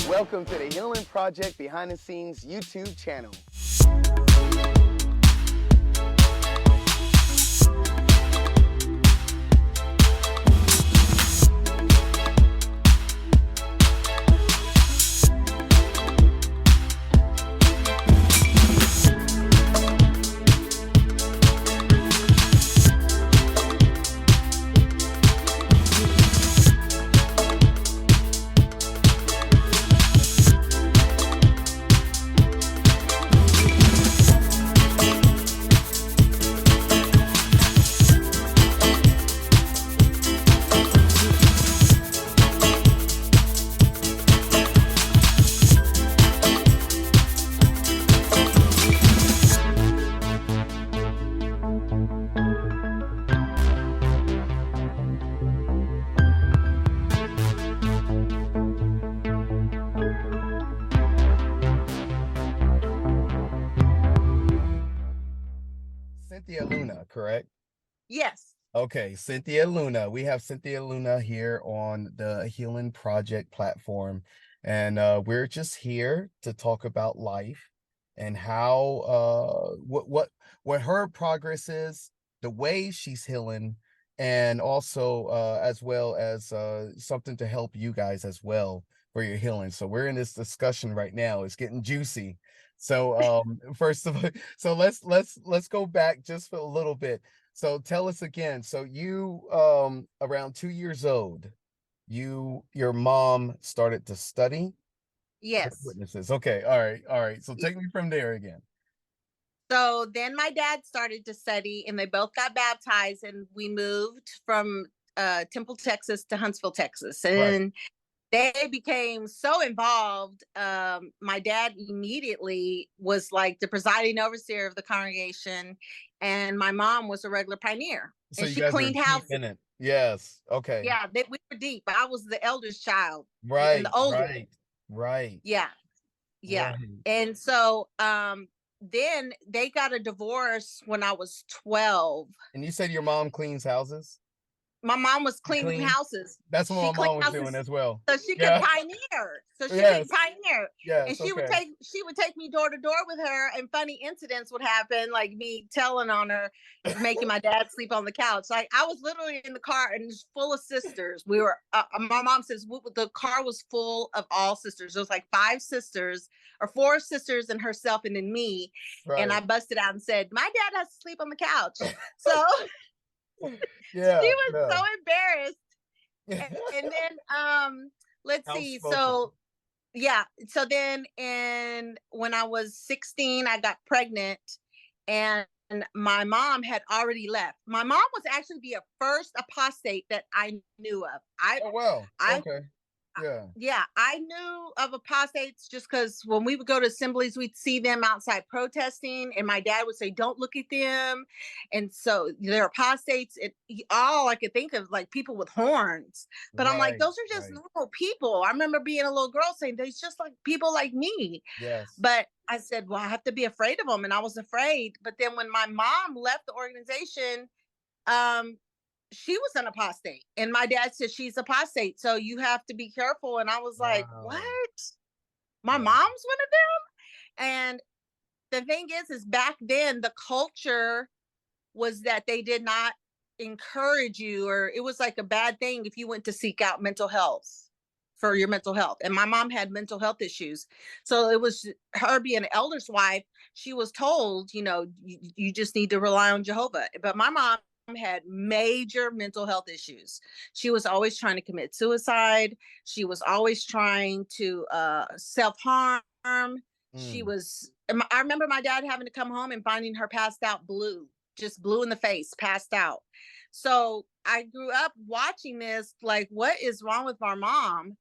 Welcome to the Healing Project behind the scenes YouTube channel. Cynthia Luna, correct? Yes. Okay, Cynthia Luna. We have Cynthia Luna here on the Healing Project platform, and we're just here to talk about life and how what her progress is, the way she's healing, and also as well as something to help you guys as well for your healing. So we're in this discussion right now. It's getting juicy. So first of all, so let's go back just for a little bit. So tell us again. So you around 2 years old, your mom started to study Yes. witnesses. Okay, all right. So take me from there again. So then my dad started to study and they both got baptized and we moved from Temple, Texas to Huntsville, Texas. Right. And they became so involved. My dad immediately was like the presiding overseer of the congregation, and my mom was a regular pioneer, So and you she guys were cleaned deep houses. in it. Yes. Okay. Yeah, we were deep. I was the eldest child and Right, the oldest. right, right, Yeah, yeah. right. And so then they got a divorce when I was 12. And you said your mom cleans houses? My mom was You cleaning clean? houses. That's what She my cleaned mom was doing houses as well. so she could Yeah. pioneer. So she could Yes. pioneer. And Yes. Okay. she would take me door to door with her, and funny incidents would happen, like me telling on her, making my dad sleep on the couch. Like I was literally in the car and it's full of sisters. We were my mom says the car was full of all sisters. There was like five sisters or four sisters and herself and then me. And I Right. busted out and said, "My dad has to sleep on the couch." So she Yeah. was Yeah. so embarrassed. And then let's see. Outspoken. So yeah, so then in when I was 16, I got pregnant, and my mom had already left. My mom was actually the first apostate that I knew of. Oh wow. I Okay. Yeah. Yeah, I knew of apostates just because when we would go to assemblies, we'd see them outside protesting, and my dad would say, "Don't look at them." And so they're apostates. All I could think of like people with horns, but I'm like, Right. those are just Right. normal people. I remember being a little girl saying, "There's just like people like me." Yes. But I said, "Well, I have to be afraid of them," and I was afraid. But then when my mom left the organization, um, she was an apostate, and my dad said she's apostate, so you have to be careful. And I was like, what? Wow. My Wow. mom's one of them? And the thing is back then the culture was that they did not encourage you, or it was like a bad thing if you went to seek out mental health for your mental health. And my mom had mental health issues, so it was her being an elder's wife. She was told, you just need to rely on Jehovah. But my mom had major mental health issues. She was always trying to commit suicide. She was always trying to self-harm. She Mm. was I remember my dad having to come home and finding her passed out, blue, just blue in the face, passed out. So I grew up watching this, like, what is wrong with our mom?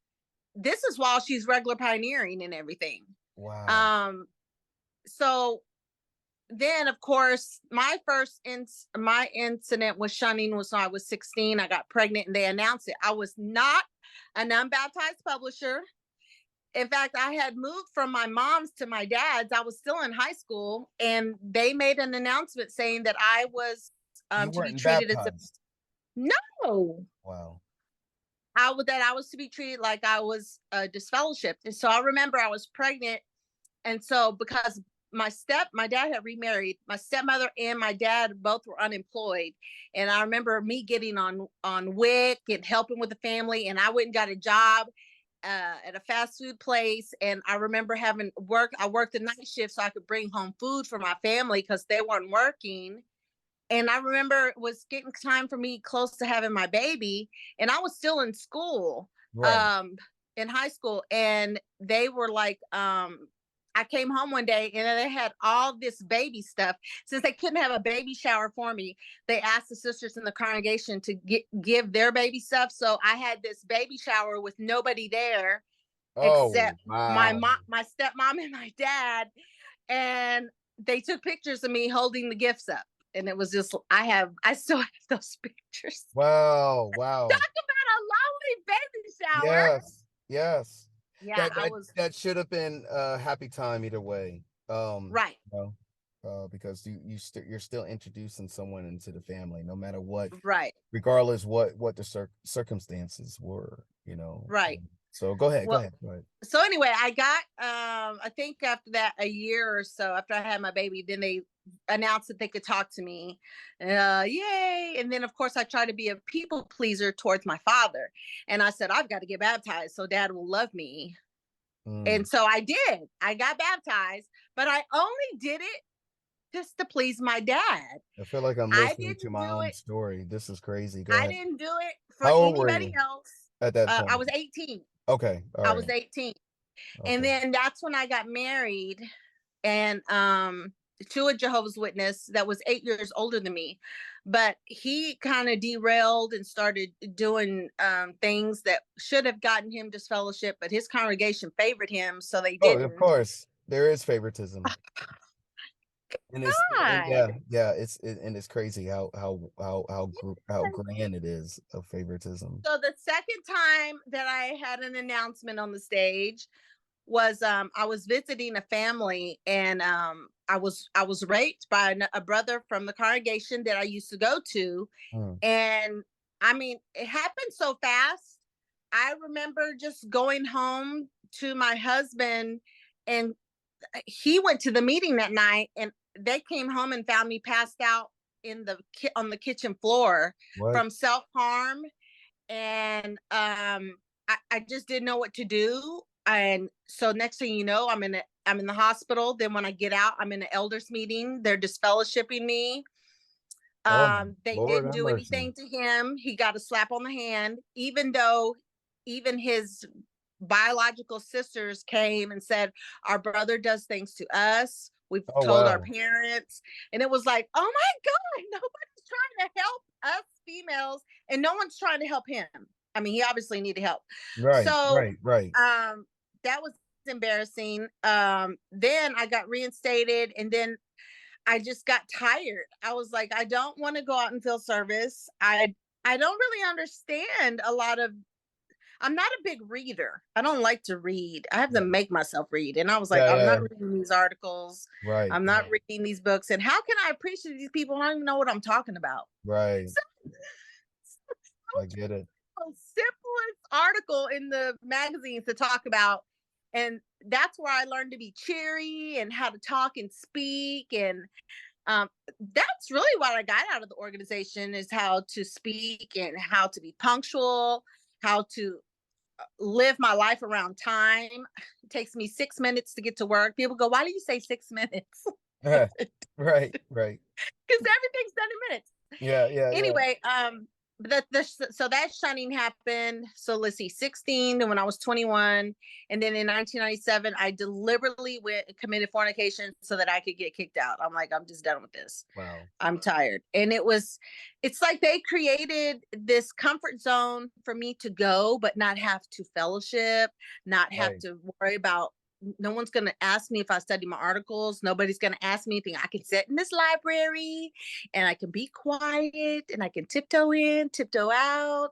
This is while she's regular pioneering and everything. Wow. Um, so then of course my incident with shunning was when I was 16. I got pregnant and they announced it. I was not an unbaptized publisher. In fact, I had moved from my mom's to my dad's. I was still in high school, and they made an announcement saying that I was You to be weren't treated as a baptized. no. Wow. I was to be treated like I was disfellowshipped. And so I remember I was pregnant, and so because my dad had remarried, my stepmother and my dad both were unemployed, and I remember me getting on WIC and helping with the family, and I went and got a job at a fast food place, and I remember having work. I worked the night shift so I could bring home food for my family because they weren't working. And I remember it was getting time for me close to having my baby, and I was still in school, Right. um, in high school, and they were like, I came home one day and they had all this baby stuff. Since they couldn't have a baby shower for me, they asked the sisters in the congregation to give their baby stuff. So I had this baby shower with nobody there Oh, except my wow. mom, my stepmom, and my dad, and they took pictures of me holding the gifts up, and it was just I still have those pictures. Wow, wow. Talk about a lonely baby shower. Yes, yes. Yeah, That I that was that should have been a happy time either way. right, Because you're still introducing someone into the family, no matter what, right, regardless what the circumstances were, you know. right. So go ahead, go Well, ahead, go ahead. so anyway, I got I think after that, a year or so after I had my baby, then they announced that they could talk to me. Yay. And then of course I tried to be a people pleaser towards my father. And I said, I've got to get baptized so dad will love me. And Mm. so I did. I got baptized, but I only did it just to please my dad. I feel like I'm I listening to didn't my do own it. story. This is crazy. Go I ahead. didn't do it for How old were anybody you else. at that I point? was 18. Okay, all I right. was 18. And Okay. then that's when I got married, and to a Jehovah's Witness that was 8 years older than me. But he kind of derailed and started doing things that should have gotten him disfellowship, but his congregation favored him, so they Oh, of didn't. course. There is favoritism. God. Yeah, and it's crazy how grand it is of favoritism. So the second time that I had an announcement on the stage was I was visiting a family, and I was raped by a brother from the congregation that I used to go to. Mm. And I mean, it happened so fast. I remember just going home to my husband, and he went to the meeting that night, and they came home and found me passed out on the kitchen floor What? from self-harm. And I just didn't know what to do. And so next thing you know, I'm in the hospital. Then when I get out, I'm in an elders meeting. They're disfellowshipping me. Oh my They Lord, didn't have do mercy. anything to him. He got a slap on the hand, even though even his biological sisters came and said, our brother does things to us. We've Oh told our wow. parents. And it was like, oh my God, nobody's trying to help us females, and no one's trying to help him. I mean, he obviously needed help. Right, So right, right. that was embarrassing. Then I got reinstated, and then I just got tired. I was like, I don't want to go out and fill service. I don't really understand a lot of. I'm not a big reader. I don't like to read. I have to Yeah, make myself read. And I was like, yeah, I'm yeah. not reading these articles. Right, I'm not right, reading these books. And how can I appreciate these people who don't even know what I'm talking about? right. So, I get it. simplest article in the magazines to talk about. And that's where I learned to be cheery and how to talk and speak. And um, that's really what I got out of the organization, is how to speak and how to be punctual, how to live my life around time. It takes me 6 minutes to get to work. People go, why do you say 6 minutes? Right, right. Because everything's done in minutes. Yeah, yeah, yeah. Anyway, so that shunning happened. So let's see, 16, and when I was 21, and then in 1997, I deliberately went and committed fornication so that I could get kicked out. I'm like, I'm just done with this. Wow. I'm tired. And it's like they created this comfort zone for me to go, but not have to fellowship, not have Right, to worry about. No one's going to ask me if I study my articles. Nobody's going to ask me anything. I can sit in this library and I can be quiet and I can tiptoe in, tiptoe out,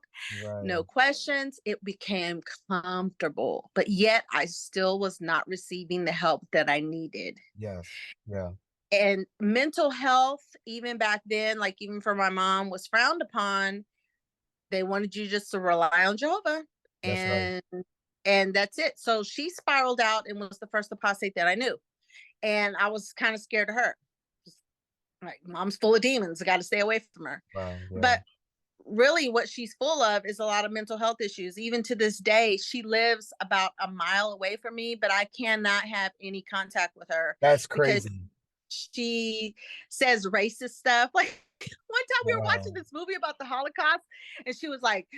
no right. questions. It became comfortable, but yet I still was not receiving the help that I needed. Yes. Yeah. And mental health, even back then, like even for my mom, was frowned upon. They wanted you just to rely on Jehovah, That's right. and that's it. So she spiraled out and was the first apostate that I knew. And I was kind of scared of her. Just like, mom's full of demons. I got to stay away from her. Wow. Yeah. But really, what she's full of is a lot of mental health issues. Even to this day, she lives about a mile away from me, but I cannot have any contact with her That's because crazy. she says racist stuff. Like one time we were watching Wow. this movie about the Holocaust, and she was like,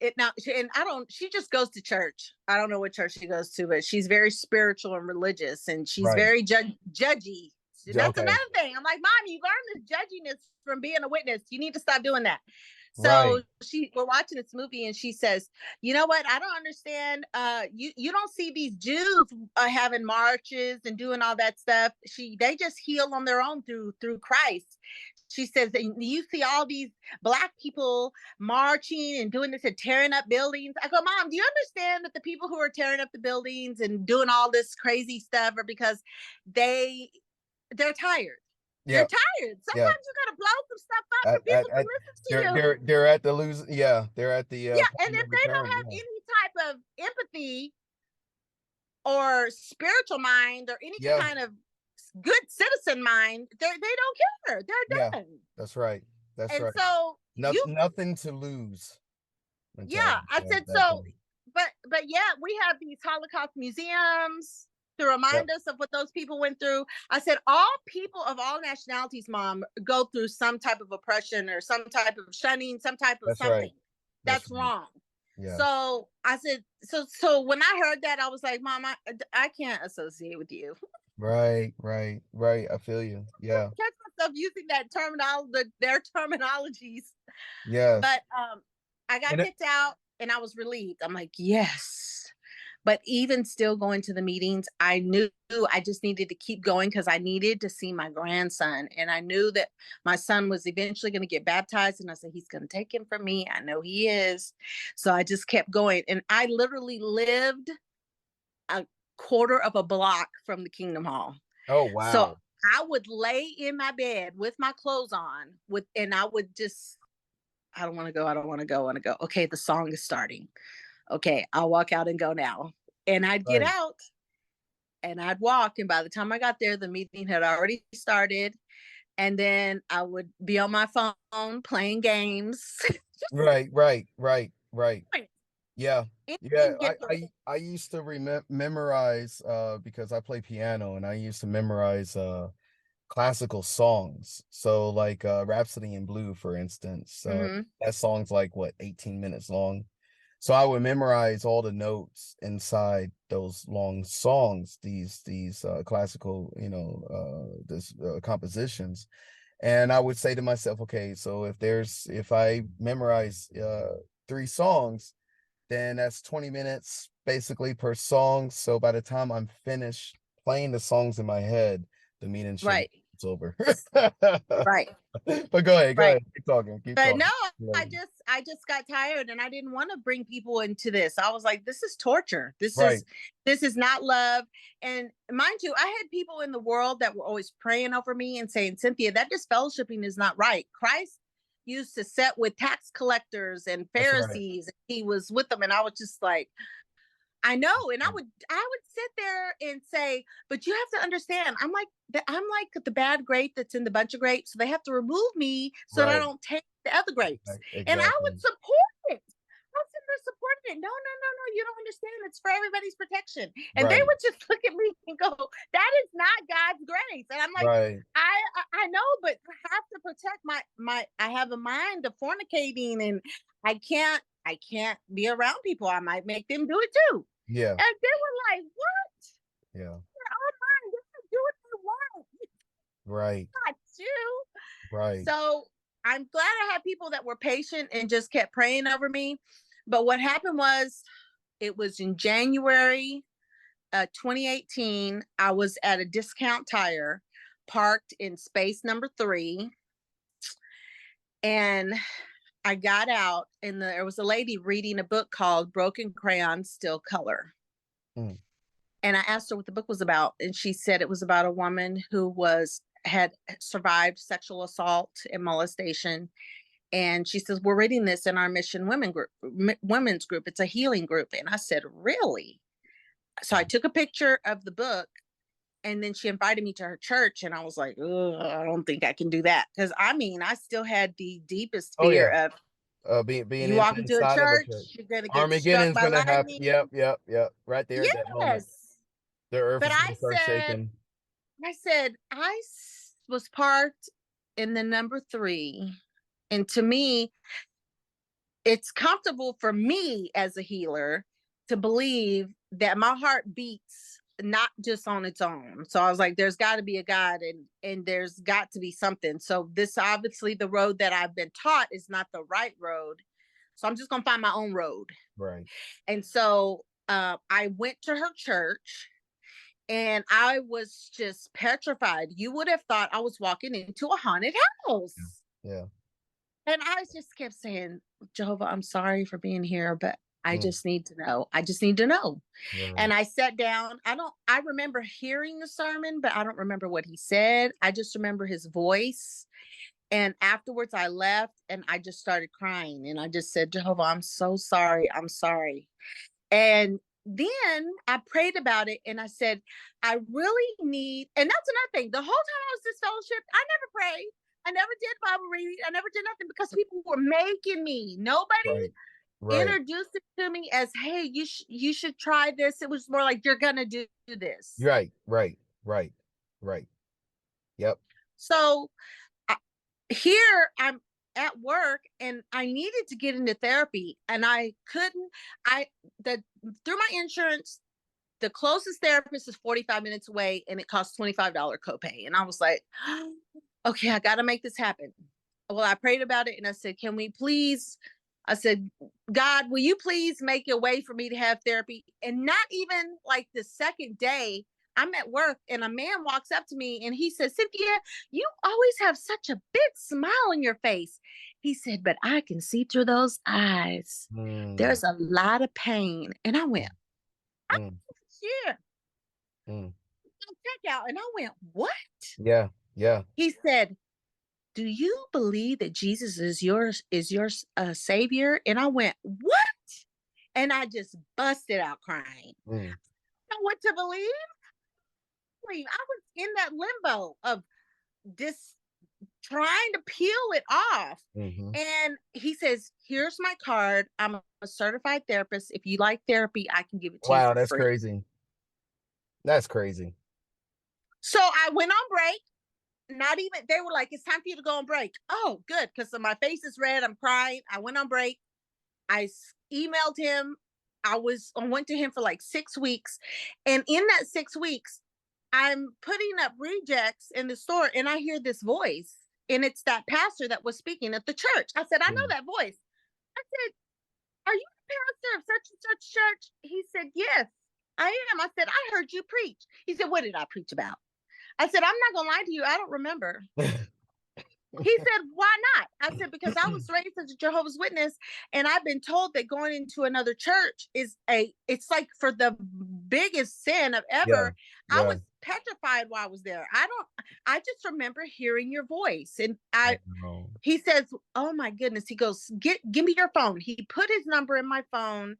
it now and I don't she just goes to church. I don't know what church she goes to, but she's very spiritual and religious, and she's Right. very judgy. And that's Okay. another thing. I'm like, Mom, you learn this judginess from being a witness. You need to stop doing that. So Right. we're watching this movie, and she says, "You know what? I don't understand. You don't see these Jews having marches and doing all that stuff. They just heal on their own through Christ." She says that you see all these black people marching and doing this and tearing up buildings. I go, Mom, do you understand that the people who are tearing up the buildings and doing all this crazy stuff are because they they're tired. They're Yep. tired. Yep. Sometimes you gotta blow some stuff up for people to At listen to you. they're at the lose. Yeah, they're at the Yeah, and point if of they don't return. have Yeah. any type of empathy or spiritual mind or any Yeah. kind of good citizen mind, they don't care. Yeah. They're done. That's right. That's And right. so you Nothing to lose yeah, mentality I at said that so, point. but yeah, we have these Holocaust museums to Yep. remind us of what those people went through. I said all people of all nationalities, Mom, go through some type of oppression or some type of shunning, some type of That's right. something. That's That's right. wrong. Yeah. So I said, so when I heard that, I was like, Mom, I can't associate with you. Right. Right. Right. I feel you. Yeah. Catch myself using that their terminologies. Yes. But I got And it, kicked out and I was relieved. I'm like, yes. But even still going to the meetings, I knew I just needed to keep going because I needed to see my grandson. And I knew that my son was eventually going to get baptized. And I said, he's going to take him from me. I know he is. So I just kept going. And I literally lived a quarter of a block from the Kingdom Hall. oh So wow. I would lay in my bed with my clothes on and I would just I don't want to go. I don't want to go. I want to go. Okay, the song is starting. Okay, I'll walk out and go now. And I'd get Right. out and I'd walk. And by the time I got there, the meeting had already started. And then I would be on my phone playing games. Right. Right. Right. Right. Yeah. Yeah, Anything to get through. I used to memorize because I play piano and I used to memorize classical songs. So like Rhapsody in Blue, for instance. Mm-hmm. That song's like what, 18 minutes long. So I would memorize all the notes inside those long songs, these classical, this compositions. And I would say to myself, okay, so if I memorize three songs, then that's 20 minutes basically per song. So by the time I'm finished playing the songs in my head, the meeting should Right. it's over. Right. But go Right. ahead, keep talking, keep But no, talking. I just got tired and I didn't want to bring people into this. I was like, this is torture. Right, This is not love. And mind you, I had people in the world that were always praying over me and saying, Cynthia, that disfellowshipping is not right. Christ used to sit with tax collectors and that's right, Pharisees. He was with them. And I was just like, I know, and I would sit there and say, but you have to understand, I'm like the bad grape that's in the bunch of grapes, so they have to remove me so that I right, don't take the other grapes. And I would exactly. support it. I was sitting there supporting it. No, no, no, no, you don't understand. It's for everybody's protection. And they Right, would just look at me and go, that is not God's grace. And I'm like, right, I know, but I have to protect my I have a mind of fornicating and I can't be around people. I might make them do it too. yeah, And they were like, "What? yeah, You're online. They can do what they want. right, Not you." right. So I'm glad I had people that were patient and just kept praying over me. But what happened was, it was in January 2018. I was at a discount tire, parked in space number 3, and I got out, and there was a lady reading a book called "Broken Crayons Still Color." Mm, And I asked her what the book was about, and she said it was about a woman who had survived sexual assault and molestation, And she says, we're reading this in our mission women's group. It's a healing group. And I said, really? So I took a picture of the book, and then she invited me to her church, and I was like, ugh, I don't think I can do that. Because I mean, I still had the deepest Oh fear yeah. of, Being you walk into a inside of a church. church, you're gonna get struck Armageddon's by gonna happen. lightning. Yep, yep, yep. Right there at that moment. Yes. The earth But is gonna start shaking. was parked in the number 3. And to me, it's comfortable for me as a healer to believe that my heart beats not just on its own. So I was like, there's got to be a God, and there's got to be something. So this, obviously, the road that I've been taught is not the right road. So I'm just gonna find my own road. Right. And so I went to her church, and I was just petrified. You would have thought I was walking into a haunted Yeah. house. Yeah. And I just kept saying, Jehovah, I'm sorry for being here, but I Mm, just need to know. I just need to know. right. And I sat down. I remember hearing the sermon, but I don't remember what he said. I just remember his voice. And afterwards, I left and I just started crying. And I just said, Jehovah, I'm so sorry. I'm sorry. And then I prayed about it, and I said, I really need, and that's another thing. The whole time I was this fellowship, I never prayed. I never did Bible reading. I never did nothing because people were making me. Nobody Right. Right. introduced it to me as, hey, you should try this. It was more like, you're gonna do this. Right. Right. Right. Right. Yep. So I, here I'm at work, and I needed to get into therapy, and I couldn't. I the Through my insurance, the closest therapist is 45 minutes away, and it costs $25 copay. And I was like, okay, I got to make this happen. Well, I prayed about it, and I said, can we please? I said, God, will you please make a way for me to have therapy? And not even like the second day, I'm at work, and a man walks up to me, and he says, Cynthia, you always have such a big smile on your face. He said, but I can see through those eyes. Mm, There's a lot of pain. And I went, mm, yeah, mm. check out. And I went, what? Yeah. Yeah. He said, do you believe that Jesus is your savior? And I went, what? And I just busted out crying. Mm, I don't know what to believe. I was in that limbo of this, trying to peel it off. mhm. And he says, here's my card. I'm a certified therapist. If you like therapy, I can give it to you Wow, for that's free. crazy. That's crazy. So I went on break. Not even, they were like, it's time for you to go on break. Oh, good, because my face is red, I'm crying. I went on break. Emailed him. I went to him for like 6 weeks, and in that 6 weeks, I'm putting up rejects in the store, and I hear this voice, and it's that pastor that was speaking at the church. I said, I know Mm. that voice. I said, are you the pastor of such and such church? He said, yes, I am. I said, I heard you preach. He said, what did I preach about? I said, I'm not gonna lie to you, I don't remember. He said, why not? I said, because I was raised as a Jehovah's Witness, and I've been told that going into another church it's like for the biggest sin of Yeah. ever. I Yeah. was petrified while I was there. I just remember hearing your voice. And I know. he says, oh my goodness. He goes, give me your phone. He put his number in my phone.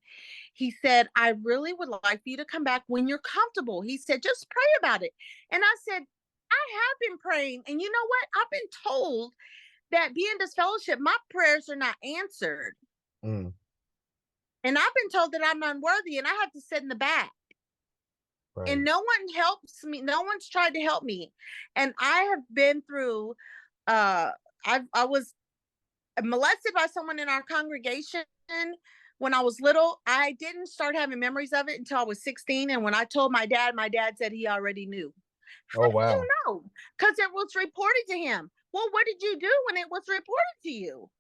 He said, I really would like for you to come back when you're comfortable. He said, just pray about it. And I said, I have been praying. And you know what? I've been told that being disfellowship, my prayers are not answered. Mm, And I've been told that I'm unworthy, and I have to sit in the back. And right. no one helps me. No one's tried to help me. And I have been through, uh, I was molested by someone in our congregation when I was little. I didn't start having memories of it until I was 16. And when I told my dad said he already knew. How Oh, did you wow. know? Because it was reported to him. Well, what did you do when it was reported to you?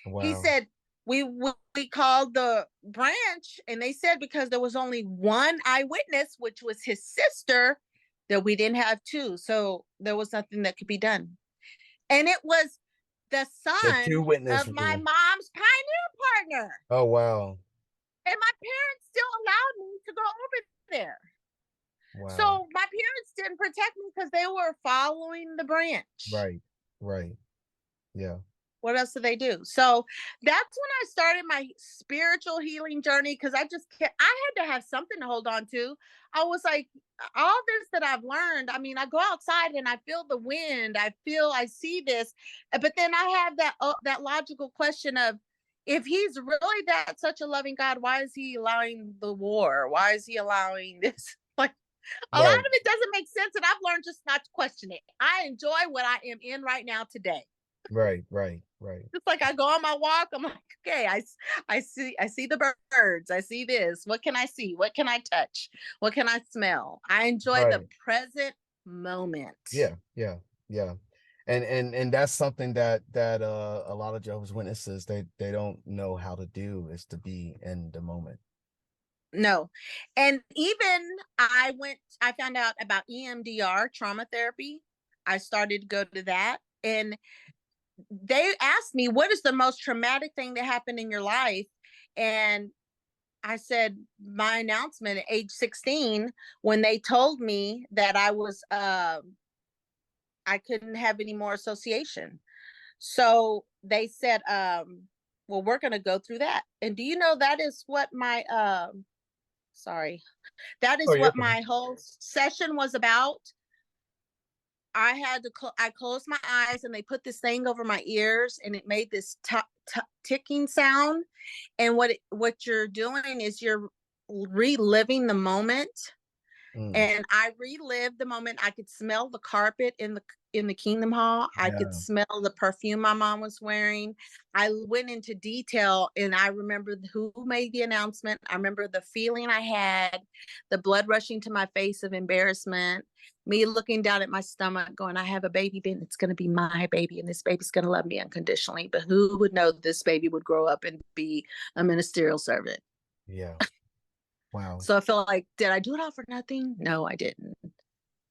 He Wow. said, we called the branch, and they said because there was only one eyewitness, which was his sister, that we didn't have two. So there was nothing that could be done. And it was the The son 2 of my witnesses. mom's pioneer partner. Oh, wow. And my parents still allowed me to go over there. Wow. So my parents didn't protect me because they were following the branch. Right. Right. Yeah. What else do they do? So that's when I started my spiritual healing journey because I had to have something to hold on to. I was like, all this that I've learned, I mean, I go outside and I feel the wind, I see this, but then I have that logical question of, if he's really that such a loving God, why is he allowing the war? Why is he allowing this? Like, a lot Right, of it doesn't make sense, and I've learned just not to question it. I enjoy what I am in right now today. right, right, right, It's like I go on my walk. I'm like, okay, I see the birds. I see this. What can I see? What can I touch? What can I smell? I enjoy the right. present moment. Yeah, yeah, yeah. And that's something that a lot of Jehovah's Witnesses they don't know how to do, is to be in the moment. No. And even I found out about EMDR, trauma therapy. I started to go to that. And they asked me, what is the most traumatic thing that happened in your life? And I said, my announcement at age 16, when they told me that I couldn't have any more association. So they said, well, we're going to go through that. And do you know that is what sorry, that Oh, is you're what fine. my whole session was about. I closed my eyes and they put this thing over my ears and it made this ticking sound. And what you're doing is you're reliving the moment. Mm, And I relived the moment. I could smell the carpet in the Kingdom Hall. I could yeah, smell the perfume my mom was wearing. I went into detail and I remember who made the announcement. I remember the feeling I had, the blood rushing to my face of embarrassment, me looking down at my stomach, going, I have a baby, then it's going to be my baby, and this baby's going to love me unconditionally. But who would know this baby would grow up and be a ministerial servant? yeah. Wow. So I feel like, did I do it all for nothing? No, I didn't.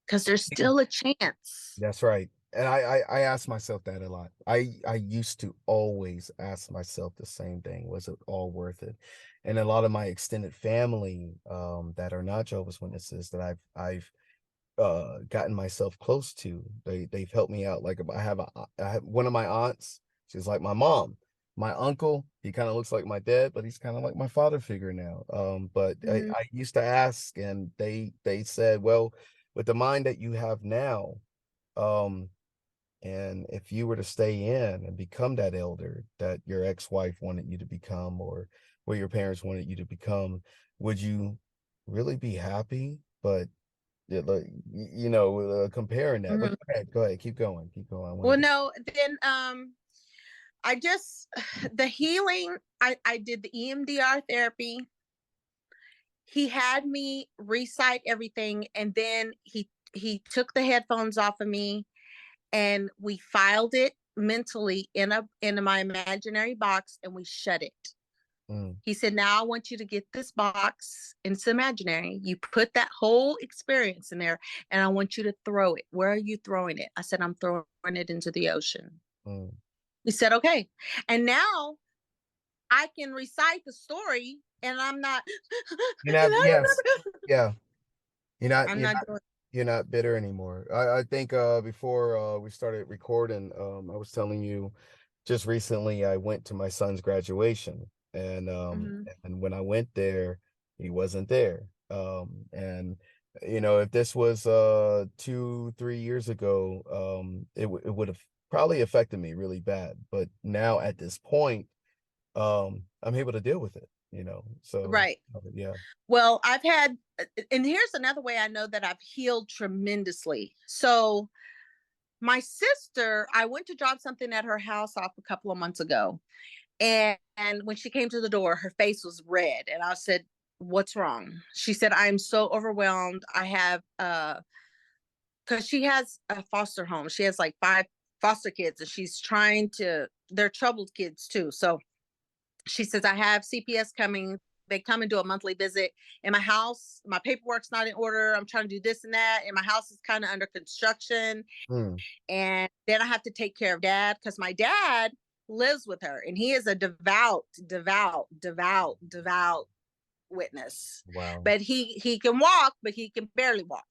Because there's still a chance. That's right. And I ask myself that a lot. I used to always ask myself the same thing. Was it all worth it? And a lot of my extended family that are not Jehovah's Witnesses that I've gotten myself close to, they've helped me out. Like, I have one of my aunts, she's like my mom. My uncle, he kind of looks like my dad, but he's kind of like my father figure now. But Mhm. I used to ask, and they said, well, with the mind that you have now, um, and if you were to stay in and become that elder that your ex-wife wanted you to become, or where your parents wanted you to become, would you really be happy? But yeah, like, comparing that. But Mhm. go ahead, keep going. I want to Well, get. no, then I just the healing. I did the EMDR therapy. He had me recite everything, and then he took the headphones off of me, and we filed it mentally in my imaginary box, and we shut it. Mm, He said, now I want you to get this box, and it's imaginary. You put that whole experience in there, and I want you to throw it. Where are you throwing it? I said, I'm throwing it into the ocean. mm. He said, okay. And now I can recite the story, and I'm not, You know, yes, yeah. I'm not doing. You're not bitter anymore. I think before we started recording, I was telling you just recently I went to my son's graduation, Mhm. and when I went there, he wasn't there. And if this was 2, 3 years ago, it would have probably affected me really bad. But now at this point, I'm able to deal with it, so Right. yeah. Well, and here's another way I know that I've healed tremendously. So, my sister, I went to drop something at her house off a couple of months ago. And when she came to the door, her face was red. And I said, what's wrong? She said, I'm so overwhelmed. I have, because she has a foster home. She has like 5 foster kids, and they're troubled kids too. So she says, I have CPS coming. They come and do a monthly visit. In my house, my paperwork's not in order. I'm trying to do this and that. And my house is kind of under construction. Mm, And then I have to take care of dad because my dad lives with her, and he is a devout witness. wow. But he can walk, but he can barely walk.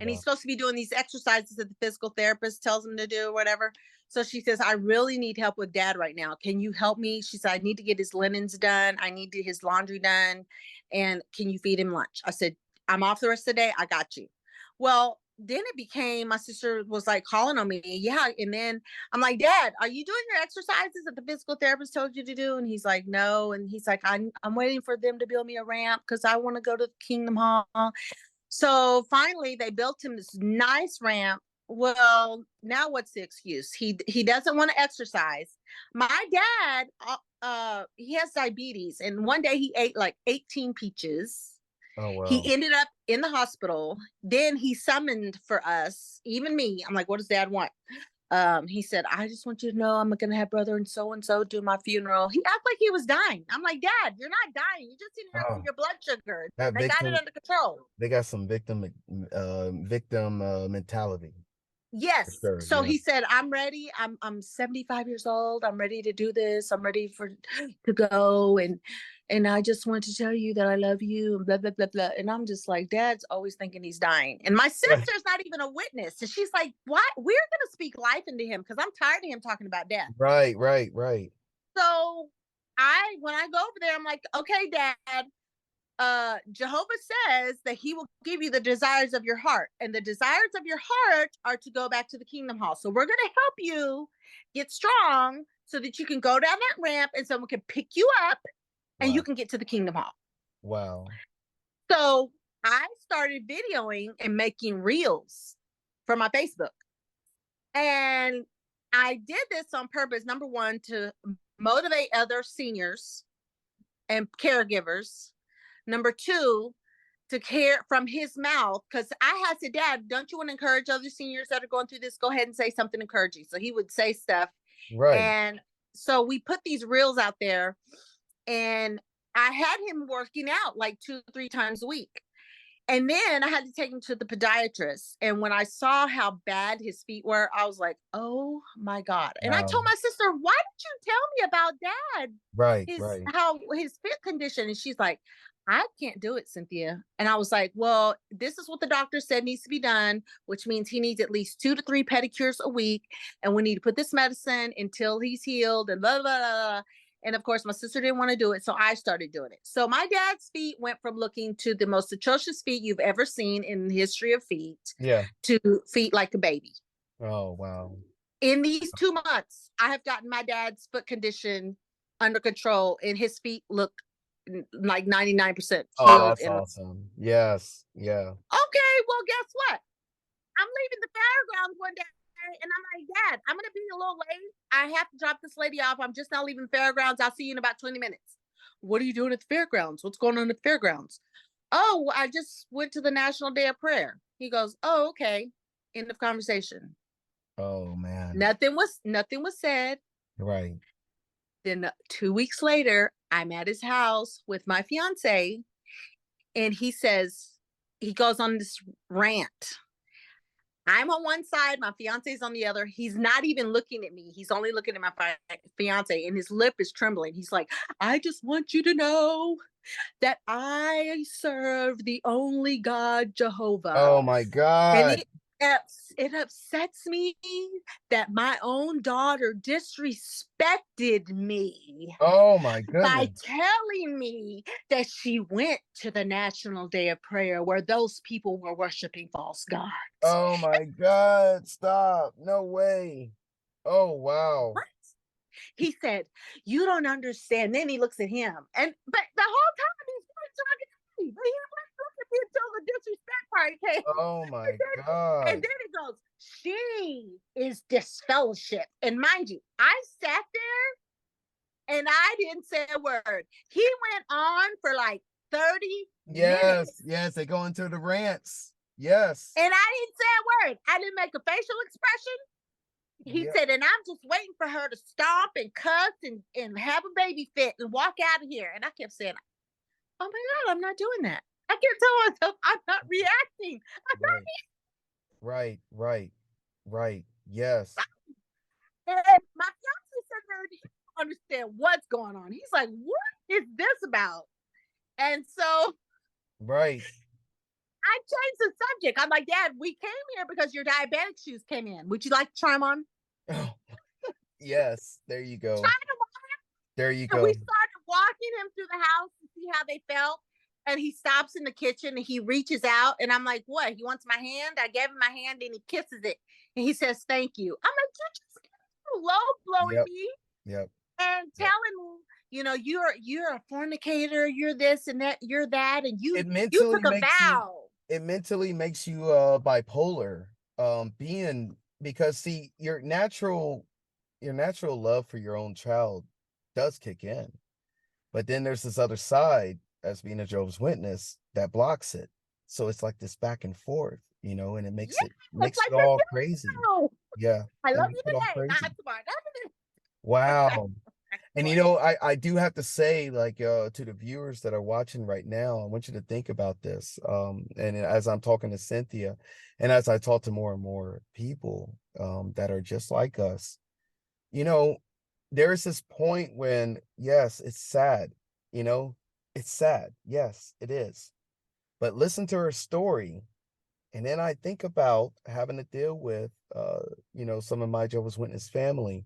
And he's Wow. supposed to be doing these exercises that the physical therapist tells him to do or whatever. So she says, I really need help with dad right now. Can you help me? She said, I need to get his linens done. I need to, his laundry done. And can you feed him lunch? I said, I'm off the rest of the day. I got you. Well, then it became, my sister was like calling on me. Yeah. And then I'm like, Dad, are you doing your exercises that the physical therapist told you to do? And he's like, no. And he's like, I'm waiting for them to build me a ramp because I want to go to Kingdom Hall. So finally, they built him this nice ramp. Well, now what's the excuse? He doesn't want to exercise. My dad, he has diabetes, and one day he ate like 18 peaches. Oh, He wow. ended up in the hospital. Then he summoned for us, even me. I'm like, what does dad want? He said, I just want you to know I'm gonna have brother and so do my funeral. He acted like he was dying. I'm like, Dad, you're not dying. You just need Oh, your blood sugar. that They got it victim, under control. they got some victim mentality for Yes. sure. So Yeah. he said, I'm ready. I'm 75 years old. I'm ready to do this. I'm ready for to go. And I just want to tell you that I love you and blah blah blah blah. And I'm just like, Dad's always thinking he's dying. And my Yeah. sister's not even a witness. And she's like, what? We're gonna speak life into him because I'm tired of him talking about death. Right, right, right. So when I go over there, I'm like, okay, Dad, Jehovah says that he will give you the desires of your heart, and the desires of your heart are to go back to the kingdom hall. So we're going to help you get strong so that you can go down that ramp and someone can pick you up and you Wow. can get to the kingdom hall. Wow. So I started videoing and making reels for my Facebook. And I did this on purpose. Number one, to motivate other seniors and caregivers. Number two, to hear from his mouth, because I had said, Dad, don't you want to encourage other seniors that are going through this? Go ahead and say something encouraging. So he would say stuff. Right. And so we put these reels out there, and I had him working out like 2 or 3 times a week. And then I had to take him to the podiatrist. And when I saw how bad his feet were, I was like, oh my God. And I Wow. told my sister, why did you tell me about dad? Right, right. How his fit condition. And she's like, I can't do it, Cynthia. And I was like, well, this is what the doctor said needs to be done, which means he needs at least 2 to 3 pedicures a week. And we need to put this medicine until he's healed and blah, blah, blah. And of course, my sister didn't want to do it. So I started doing it. So my dad's feet went from looking to the most atrocious feet you've ever seen in the history of feet Yeah. to feet like a baby. Oh, wow. In these 2 months, I have gotten my dad's foot condition under control, and his feet look like 99% Oh, healed. that's And awesome. Yes. Yeah. okay, well, guess what? I'm leaving the fairgrounds one day, and I'm like, Dad, I'm gonna be a little late. I have to drop this lady off. I'm just now leaving the fairgrounds. I'll see you in about 20 minutes. What are you doing at the fairgrounds? What's going on at the fairgrounds? Oh, well, I just went to the National Day of Prayer. He goes, oh, okay. End of conversation. Oh, man. Nothing was said. Right. Then 2 weeks later, I'm at his house with my fiance, and he goes on this rant. I'm on one side, my fiance's on the other. He's not even looking at me. He's only looking at my fiance, and his lip is trembling. He's like, I just want you to know that I serve the only God, Jehovah. Oh my And God. it upsets me that my own daughter disrespected me Oh my by goodness. telling me that she went to the National Day of Prayer where those people were worshiping false gods. Oh my God. Stop. No way. Oh wow. What? He said, you don't understand. Then he looks at him. But the whole time he's not talking to me. But he wasn't looking at me until the disrespect part came. Oh my And God. then he goes, she is disfellowship. And mind you, I sat there and I didn't say a word. He went on for like 30 minutes. Yes. Yes. They go into the rants. Yes. And I didn't say a word. I didn't make a facial expression. He Yeah. said, and I'm just waiting for her to stomp and cuss and have a baby fit and walk out of here. And I kept saying, oh my God, I'm not doing that. I kept telling myself, I'm not reacting. I'm Right. Right. Right. Right. Yes. not. And my fiance said, he don't understand what's going on. He's like, what is this about? And so Right. I changed the subject. I'm like, Dad, we came here because your diabetic shoes came in. Would you like to try them on? Oh, yes, there you go. Try them There you on. And we go. started walking him through the house to see how they felt. And he stops in the kitchen and he reaches out. And I'm like, what? He wants my hand? I gave him my hand and he kisses it. And he says, thank you. I'm like, you're just low blowing Yep, me yep, and yep. telling me, you're a fornicator, you're this and that, you're that, and It you mentally took a makes you vow. it mentally makes you bipolar. Being because see your natural love for your own child does kick in. But then there's this other side as being a Jehovah's Witness that blocks it. So it's like this back and forth, and it Yeah, it's makes like it this. all crazy. No, Yeah, I it love makes you it all today, crazy. not tomorrow. Wow. And What? I do have to say, like, to the viewers that are watching right now, I want you to think about this. And as I'm talking to Cynthia, and as I talk to more and more people that are just like us, you know, there is this point when, yes, it's sad, you know, it's sad. Yes, it is. But listen to her story. And then I think about having to deal with, some of my Jehovah's Witness family.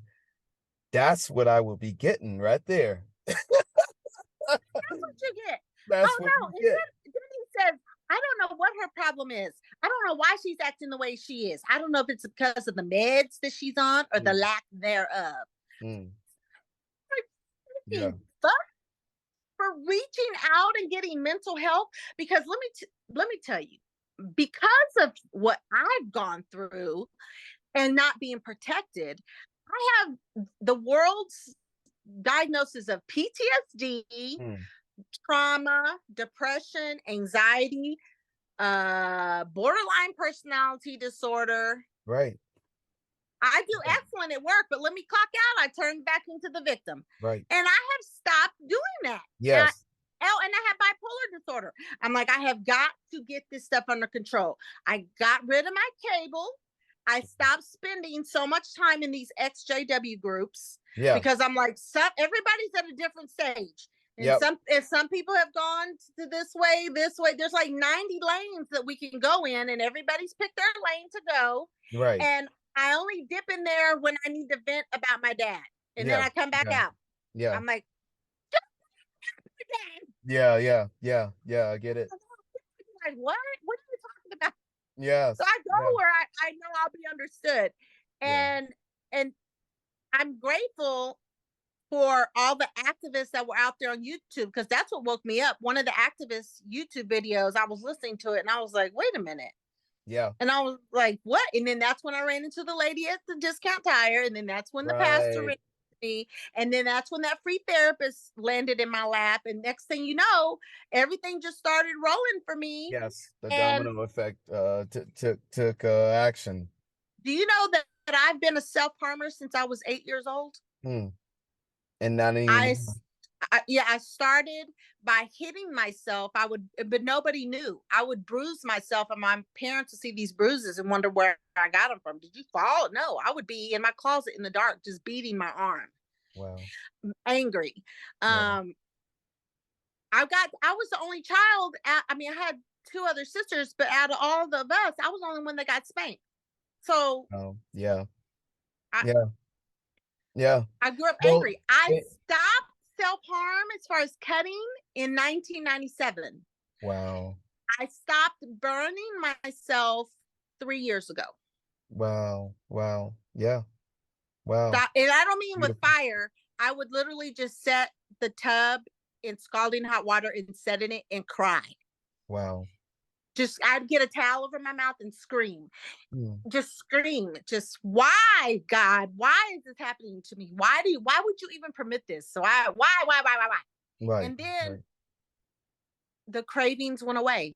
That's what I will be getting right there. That's what you get. That's Oh what no. you And get. then he says, I don't know what her problem is. I don't know why she's acting the way she is. I don't know if it's because of the meds that she's on or the Mm, lack thereof. mm, yeah. Like, fuck for reaching out and getting mental help. Because let me tell you, because of what I've gone through and not being protected, I have the world's diagnosis of PTSD, Mm, trauma, depression, anxiety, borderline personality disorder. right, I do right, excellent at work, but let me clock out. I turn back into the victim. right. And I have stopped doing that. And Yes. and I have bipolar disorder. I'm like, I have got to get this stuff under control. I got rid of my cable. I stopped spending so much time in these XJW groups Yeah. because I'm like, everybody's at a different stage. And Yep. some people have gone to this way, this way. There's like 90 lanes that we can go in, and everybody's picked their lane to go. Right. And I only dip in there when I need to vent about my dad. And then Yeah. I come back Yeah. out. Yeah. I'm like, Yeah. Yeah. Yeah. Yeah. I get it. like, what? What are you talking about? So Yes. I go Yeah. where I know I'll be understood. Yeah. And I'm grateful for all the activists that were out there on YouTube because that's what woke me up. One of the activists YouTube videos, I was listening to it and I was like, wait a minute. Yeah. And I was like, what? And then that's when I ran into the lady at the discount tire. And then that's when the pastor ran Right. into me. And then that's when that free therapist landed in my lap. And next thing you know, everything just started rolling for me. Yes. The And domino effect took action. do you know that I've been a self harmer since I was 8 years old? Hmm. And not I, anymore. yeah, I started by hitting myself. But nobody knew. I would bruise myself, and my parents would see these bruises and wonder where I got them from. Did you fall? No, I would be in my closet in the dark, just beating my arm, Wow. angry. Yeah. Um, I was the only child. I mean, I had two other sisters, but out of all of us, I was the only one that got spanked. So Oh, yeah. I, Yeah. Yeah. I grew up Well, angry. I it, stopped self harm as far as cutting in 1997. wow. I stopped burning myself 3 years ago. Wow. Wow. Yeah. Wow. And I don't mean with Beautiful. fire. I would literally just set the tub in scalding hot water and set in it and cry. Wow. Just I'd get a towel over my mouth and scream. Mm, Just scream. Just why, God? Why is this happening to me? Why would you even permit this? So why? right. And then Right. the cravings went away.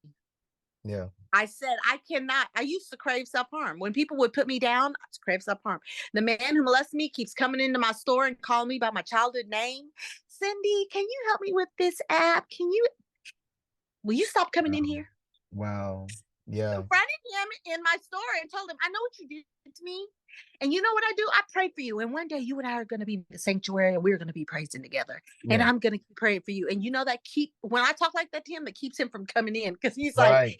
Yeah. I said, I cannot. I used to crave self harm. When people would put me down, I used to crave self harm. The man who molested me keeps coming into my store and calling me by my childhood name. Cindy, can you help me with this app? Will you stop coming in Wow. here? Wow. Yeah. Confronted him in my store and told him, I know what you did to me. And you know what I do? I pray for you. And one day you and I are going to be in the sanctuary and we're going to be praising together. And Yeah. I'm going to keep praying for you. And you know that when I talk like that to him, that keeps him from coming in because he's like, Right. he's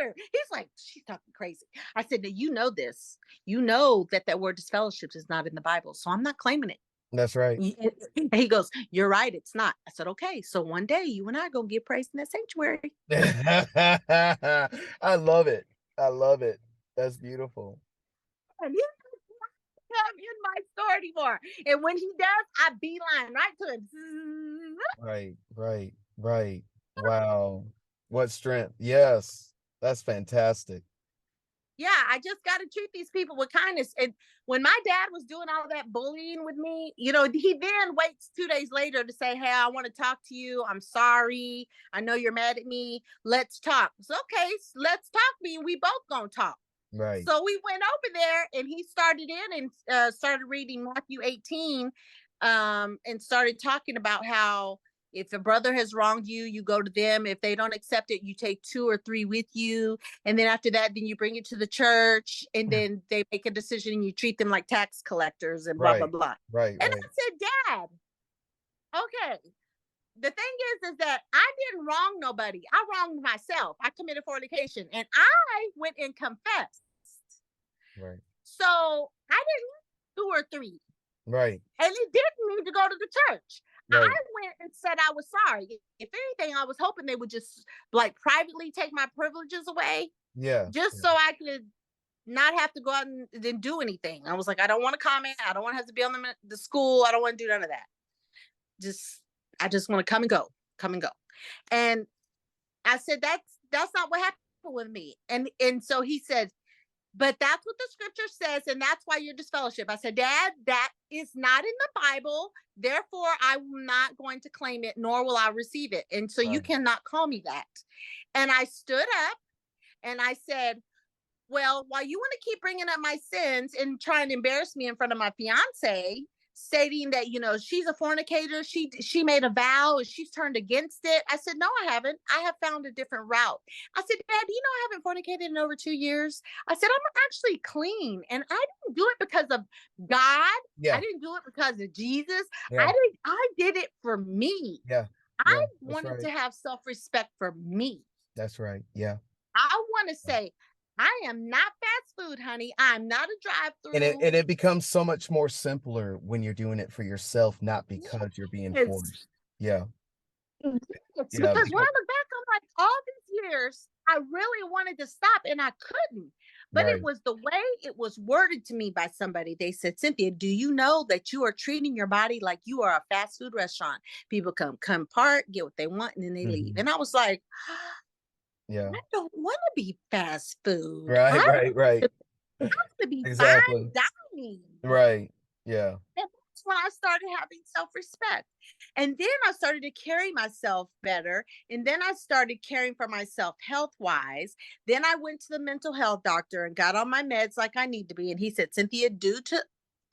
her. He's like, she's talking crazy. I said, "No, you know this. You know that that word disfellowship is not in the Bible, so I'm not claiming it." That's right. And he goes, "You're right, it's not." I said, "Okay, so one day you and I gonna get praised in that sanctuary." I love it. I love it. That's beautiful. And he's not in my store anymore. And when he does, I beeline right to him. Right, right, right. Wow. What strength. Yes. That's fantastic. Yeah, I just got to treat these people with kindness. And when my dad was doing all that bullying with me, he then waits 2 days later to say, "Hey, I want to talk to you. I'm sorry. I know you're mad at me. Let's talk." So, okay, let's talk. Me and we both gonna talk. Right, So we went over there, and he started in and started reading Matthew 18, and started talking about how if a brother has wronged you, you go to them. If they don't accept it, you take two or three with you. And then after that, then you bring it to the church, and then they make a decision and you treat them like tax collectors and blah, blah, right, blah. right, And right, I said, "Dad, okay. The thing is that I didn't wrong nobody. I wronged myself. I committed fornication and I went and confessed. right, So I didn't need two or three. right, And it didn't need to go to the church. I right. went and said I was sorry. If anything, I was hoping they would just like privately take my privileges away Yeah, just yeah, so I could not have to go out and then do anything. I was like, I don't want to comment. I don't want to have to be on the school. I don't want to do none of that. Just I just want to come and go, come and go. And I said, that's not what happened with me. And so he said, "But that's what the scripture says, and that's why you're disfellowship." I said, "Dad, that is not in the Bible. Therefore, I'm not going to claim it, nor will I receive it. And so you right, cannot call me that." And I stood up and I said, "Well, while you want to keep bringing up my sins and trying to embarrass me in front of my fiance, stating that she's a fornicator, she made a vow and she's turned against it." I said, "No, I haven't. I have found a different route." I said, "Dad, do you know I haven't fornicated in over 2 years?" I said, "I'm actually clean, and I didn't do it because of God. I yeah, didn't do it because of Jesus. yeah, I did it for me. yeah, I yeah. That's wanted right. to have self-respect for me. That's right. Yeah. I want to say, I am not fast food, honey. I'm not a And it drive-through." and it becomes so much more simpler when you're doing it for yourself, not because you're being Yes. forced. Yeah, It's yeah, because when because I look back, I'm like, all these years, I really wanted to stop and I couldn't. But it right. was the way it was worded to me by somebody. They said, "Cynthia, do you know that you are treating your body like you are a fast food restaurant? People come part, get what they want, and then they leave." Mhm. And I was like, Yeah. I don't want to be fast food. I Right, want right, right. to be fine Exactly. dining. Right. Yeah. And that's when I started having self-respect. And then I started to carry myself better. And then I started caring for myself health wise. Then I went to the mental health doctor and got on my meds like I need to be. And he said, "Cynthia, due to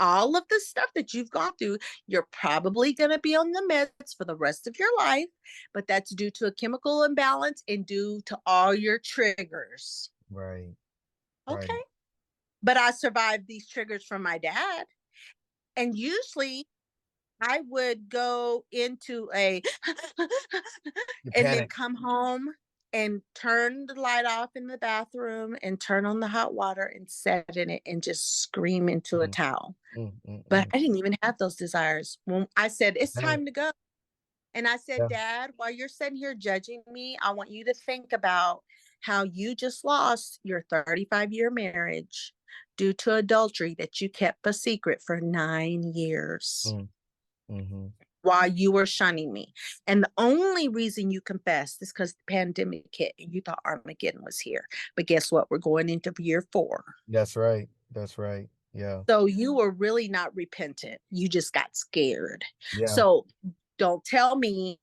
all of the stuff that you've gone through, you're probably going to be on the meds for the rest of your life. But that's due to a chemical imbalance and due to all your triggers." Right, right. Okay. But I survived these triggers from my dad. And usually I would go into a You and then panic. come home and turn the light off in the bathroom and turn on the hot water and set in it and just scream into a Mm, towel. But mm. I didn't even have those desires. When I said, "It's Panic. time to go." And I said, Yeah. "Dad, while you're sitting here judging me, I want you to think about how you just lost your 35-year marriage due to adultery that you kept a secret for 9 years Mm, mhm. while you were shunning me. And the only reason you confessed is because the pandemic hit and you thought Armageddon was here. But guess what? We're going into year 4. That's right. That's right. Yeah. So you were really not repentant. You just got scared. Yeah. So don't tell me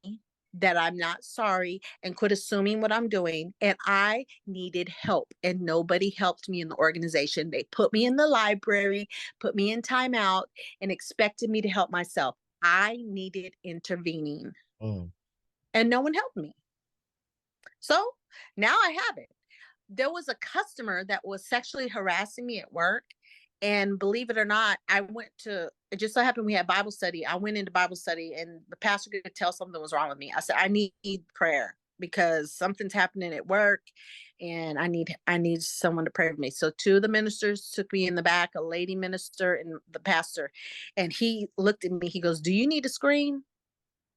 that I'm not sorry and quit assuming what I'm doing. And I needed help, and nobody helped me in the organization. They put me in the library, put me in timeout, and expected me to help myself. I needed intervening, Mm. and no one helped me. So now I have it. There was a customer that was sexually harassing me at work. And believe it or not, it just so happened we had Bible study. I went into Bible study and the pastor could tell something was wrong with me. I said, "I need prayer because something's happening at work." and I need someone to pray for me. So two of the ministers took me in the back, a lady minister and the pastor, and he looked at me. He goes, "Do you need to scream?"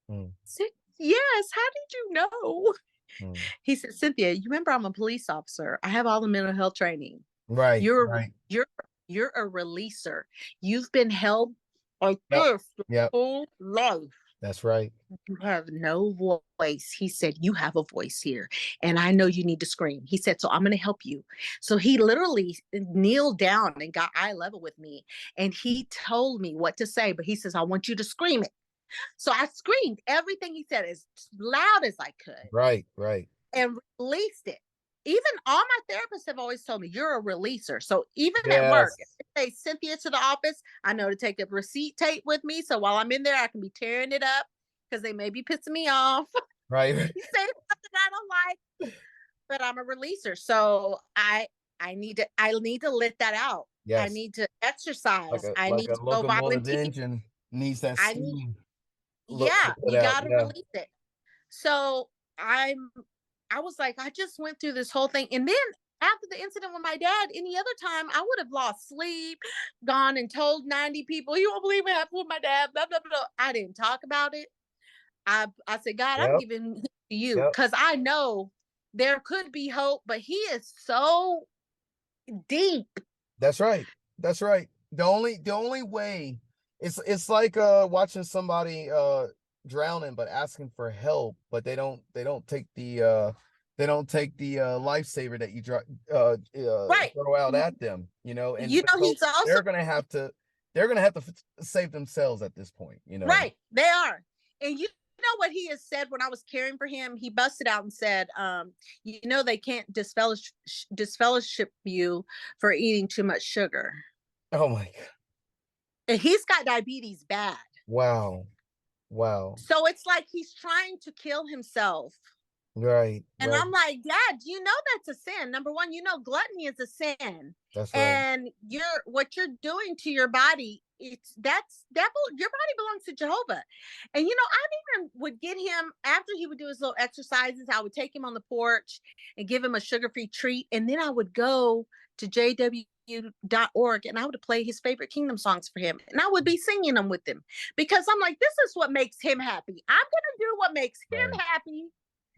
Mm, I said, "Yes. How did you know?" mm. He said, "Cynthia, you remember I'm a police officer. I have all the mental health training. Right, You're a right. you're you're a releaser. You've been held like Yep, this your yep. whole life. That's right. You have no voice." He said, "You have a voice here, and I know you need to scream." He said, "So I'm going to help you." So he literally kneeled down and got eye level with me, and he told me what to say. But he says, "I want you to scream it." So I screamed everything he said as loud as I could Right, right. and released it. Even all my therapists have always told me you're a releaser. So even at work, if Yes. they say Cynthia to the office, I know to take a receipt tape with me. So while I'm in there, I can be tearing it up because they may be pissing me off. Right. You say something I don't like, but I'm a releaser. So I need to let that out. I Yes. need to exercise. I Like need a to go locomotive volunteer. engine needs that I need, steam look to yeah, put you out. gotta Yeah. release it. So I was like, I just went through this whole thing. And then after the incident with my dad, any other time I would have lost sleep, gone and told 90 people, "You won't believe what happened with my dad, blah, blah, blah." I didn't talk about it. I said, "God, I'm Yep, giving him to you yep. because I know there could be hope, but he is so deep." That's right. That's right. The only way it's like watching somebody drowning but asking for help, but they don't take the lifesaver that you Right. throw out at them, you know, and You but know, so he's also they're gonna have to save themselves at this point, you know. right. They are. And you know what he has said when I was caring for him? He busted out and said, you know, they can't disfellowship you for eating too much sugar. Oh my God. And he's got diabetes bad. Wow. Wow. So it's like he's trying to kill himself. Right, And right. I'm like, "Dad, you know that's a sin. Number one, you know gluttony is a sin. That's right. And what you're doing to your body, that's devil, your body belongs to Jehovah." And I even would get him after he would do his little exercises, I would take him on the porch and give him a sugar-free treat. And then I would go to jw.org and I would play his favorite kingdom songs for him. And I would be singing them with him because I'm like, this is what makes him happy. I'm gonna do what makes him Right. happy.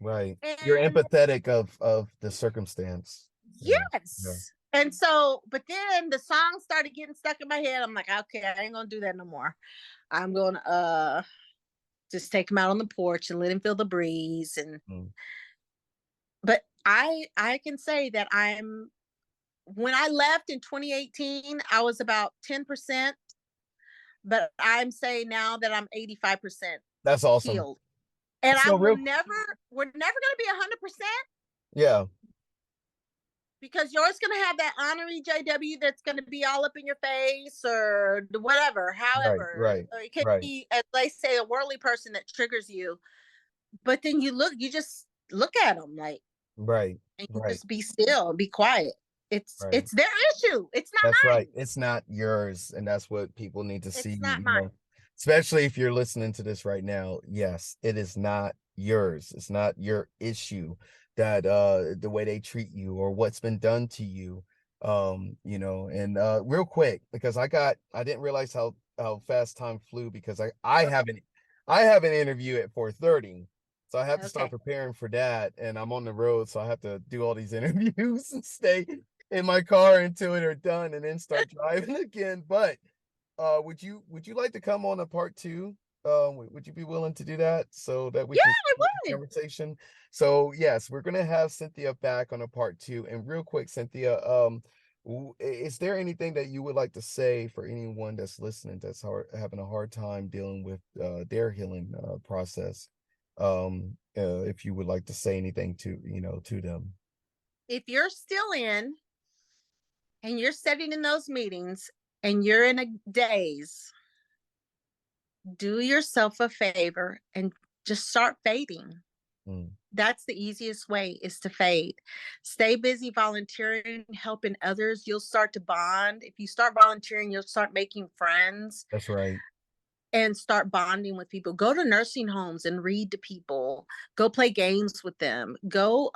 Right. You're And empathetic of the circumstance. Yeah. Yeah. yes. And so, but then the song started getting stuck in my head. I'm like, okay, I ain't gonna do that no more. I'm gonna just take him out on the porch and let him feel the breeze. And Mm. but I can say that I'm when I left in 2018, I was about 10%, but I'm saying now that I'm 85% That's awesome. healed. And I So will real never, we're never gonna be 100%, yeah. because you're always going to have that honorary JW that's going to be all up in your face or whatever. Right, However, right, it can right, be, as they say, a worldly person that triggers you. But then you just look at them like, right, and you right, just be still and be quiet. It's right. it's their issue. It's not That's right. mine. It's not yours, and that's what people need to see, It's not you mine. know. Especially if you're listening to this right now. Yes, it is not yours. It's not your issue that the way they treat you or what's been done to you. You know, and real quick, because I didn't realize how fast time flew because Okay. I have an interview at 4:30. So I have to start Okay. preparing for that, and I'm on the road, so I have to do all these interviews and stay in my car until they're done and then start driving again. But would you like to come on a part two? Would you be willing to do that so that we Yeah, can I keep the would. conversation? So yes, we're gonna have Cynthia back on a part two. And real quick, Cynthia, is there anything that you would like to say for anyone that's listening that's having a hard time dealing with their healing process? If you would like to say anything to them. If you're still in and you're sitting in those meetings and you're in a daze, do yourself a favor and just start fading. Mm, That's the easiest way, is to fade. Stay busy volunteering, helping others. You'll start to bond. If you start volunteering, you'll start making friends. that's right. and start bonding with people. Go to nursing homes and read to people. Go play games with them. Go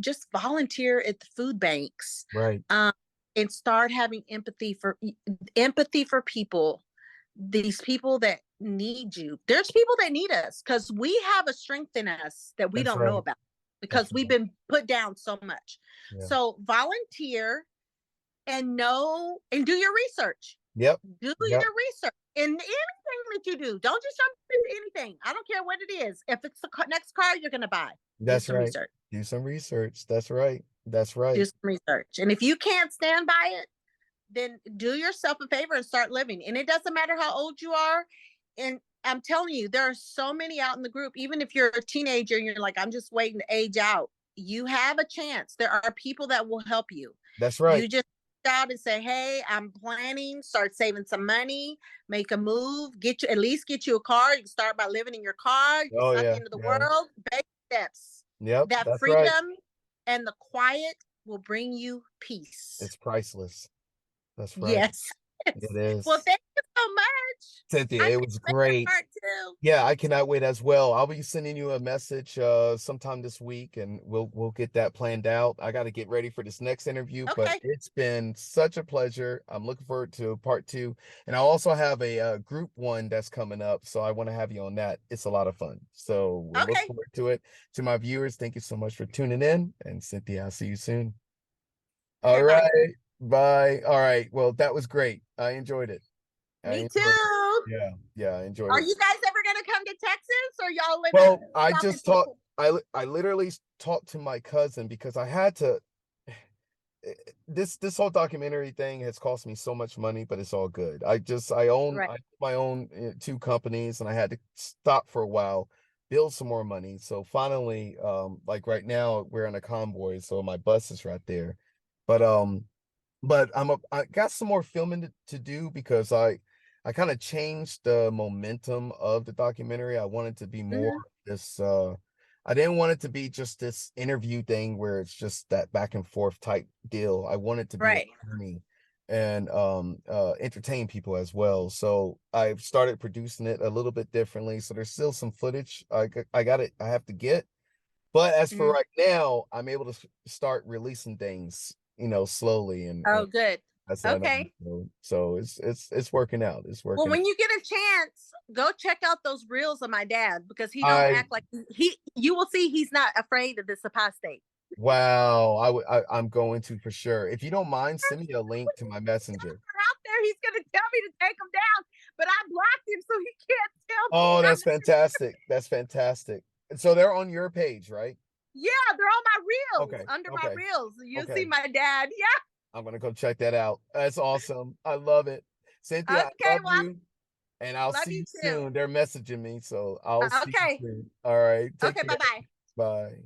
just volunteer at the food banks. Right. Um, and start having empathy for people, these people that need you. There's people that need us because we have a strength in us that we That's don't know right. about That's because we've right. been put down so much. Yeah. So volunteer and know and do your research. Yep. Do Yep. your research in anything that you do. Don't just jump into anything. I don't care what it is. If it's the next car you're going to buy, do That's some right. research. Do some research. That's right. That's Do right. some research. And if you can't stand by it, then do yourself a favor and start living. And it doesn't matter how old you are. And I'm telling you, there are so many out in the group. Even if you're a teenager and you're like, I'm just waiting to age out, you have a chance. There are people that will help you. That's right. You just out and say, hey, I'm planning, start saving some money, make a move, at least get you a car. You can start by living in your car. It's Oh not the yeah. end of the Yeah. world. Baby steps. Yep. That That's right. freedom and the quiet will bring you peace. It's priceless. That's right. Yes. It Yes. Well, is. thank you so much. Cynthia, I it can't was wait for great. part two. Yeah, I cannot wait as well. I'll be sending you a message sometime this week and we'll get that planned out. I got to get ready for this next interview, but Okay. it's been such a pleasure. I'm looking forward to part two. And I also have a group one that's coming up, so I want to have you on that. It's a lot of fun. So we'll look Okay. forward to it. To my viewers, thank you so much for tuning in. And Cynthia, I'll see you soon. All Okay. Bye. right. Bye. All right. Well, that was great. I enjoyed it. I Me enjoyed it. too. Yeah. Yeah, I enjoyed Are it. you guys ever going to come to Texas or y'all live in Well, I South just talked. Central? I literally talked to my cousin because I had to. This whole documentary thing has cost me so much money, but it's all good. Right. I own my own two companies, and I had to stop for a while, build some more money. So finally, like right now, we're on a convoy, so my bus is right there. But I got some more filming to do because I kind of changed the momentum of the documentary. I wanted to be more Hmm. this I didn't want it to be just this interview thing where it's just that back and forth type deal. I want it to be a Right. journey and entertain people as well. So I've started producing it a little bit differently. So there's still some footage I got it I have to get. But as for Hmm. right now, I'm able to start releasing things, slowly and Oh, good. as I know. Okay. So it's working out. It's Well, working. when you get a chance, go check out those reels of my dad because he don't I act like you will see he's not afraid of this apostate. Wow. I'm going to for sure. If you don't mind, send me a link to my messenger. Out there, he's going to tell me to take him down, but I blocked him so he can't tell me. Oh, that's fantastic. That's fantastic. So they're on your page, right? Yeah, they're on my reels, Okay. under my Okay. reels. You'll see Okay. my dad. Yeah. I'm gonna go check that out. That's awesome. I love it. Cynthia, I Okay. love Well, you. And I'll love see you you too. soon. They're messaging me, so I'll see you Okay. soon. All right. Take Okay. care. Bye bye. Bye.